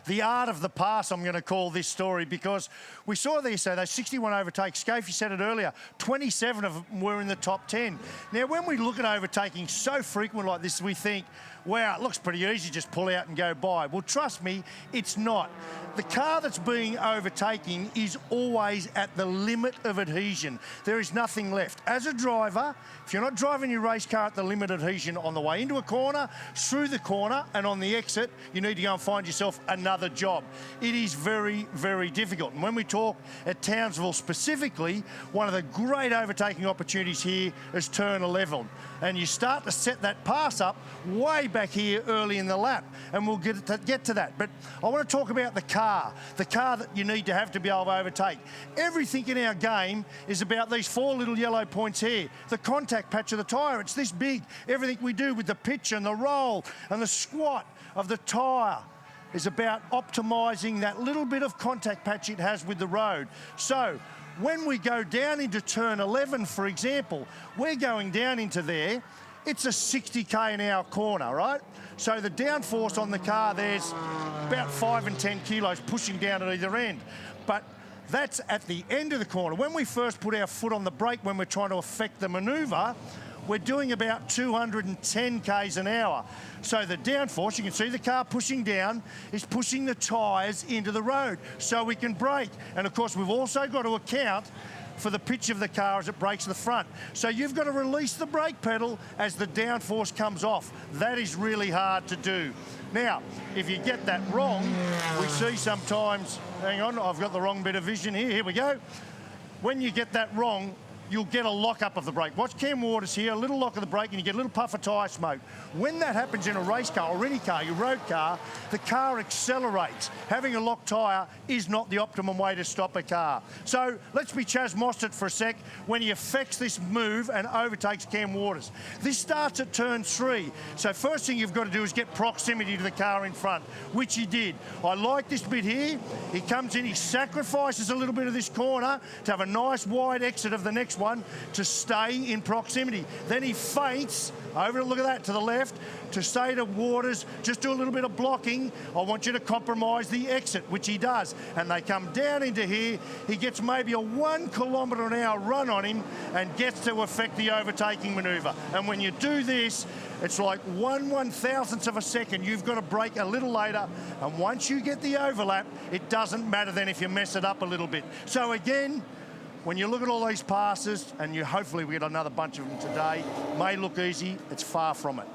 the art of the pass, I'm going to call this story, because we saw there, so those 61 overtakes. Scafie said it earlier, 27 of them were in the top 10. Now, when we look at overtaking so frequent like this, we think, wow, it looks pretty easy, just pull out and go by. Well, trust me, it's not. The car that's being overtaken is always at the limit of adhesion. There is nothing left. As a driver, if you're not driving your race car at the limit of adhesion on the way into a corner, through the corner, and on the exit, you need to go and find yourself another job. It is very, very difficult. And when we talk at Townsville specifically, one of the great overtaking opportunities here is turn 11. And you start to set that pass up way back here early in the lap, and we'll get to that. But I want to talk about the car that you need to have to be able to overtake. Everything in our game is about these 4 little yellow points here. The contact patch of the tyre, it's this big. Everything we do with the pitch and the roll and the squat of the tyre is about optimising that little bit of contact patch it has with the road. So when we go down into turn 11, for example, we're going down into there. It's a 60k an hour corner, right? So the downforce on the car there's about 5 and 10 kilos pushing down at either end. But that's at the end of the corner. When we first put our foot on the brake, when we're trying to affect the manoeuvre, we're doing about 210 k's an hour. So the downforce, you can see the car pushing down, is pushing the tyres into the road so we can brake. And of course, we've also got to account for the pitch of the car as it brakes the front. So you've got to release the brake pedal as the downforce comes off. That is really hard to do. Now, if you get that wrong, we see sometimes, hang on, I've got the wrong bit of vision here, here we go. When you get that wrong, you'll get a lock-up of the brake. Watch Cam Waters here, a little lock of the brake, and you get a little puff of tyre smoke. When that happens in a race car or any car, your road car, the car accelerates. Having a locked tyre is not the optimum way to stop a car. So let's be Chaz Mostert for a sec when he affects this move and overtakes Cam Waters. This starts at turn 3. So first thing you've got to do is get proximity to the car in front, which he did. I like this bit here. He comes in, he sacrifices a little bit of this corner to have a nice wide exit of the next one to stay in proximity. Then he feints over, look at that, to the left, to say to Waters, just do a little bit of blocking. I want you to compromise the exit, which he does. And they come down into here. He gets maybe a 1 kilometre an hour run on him and gets to affect the overtaking manoeuvre. And when you do this, it's like 1/1000th of a second. You've got to brake a little later. And once you get the overlap, it doesn't matter then if you mess it up a little bit. So again, when you look at all these passes, and hopefully we get another bunch of them today, may look easy, it's far from it.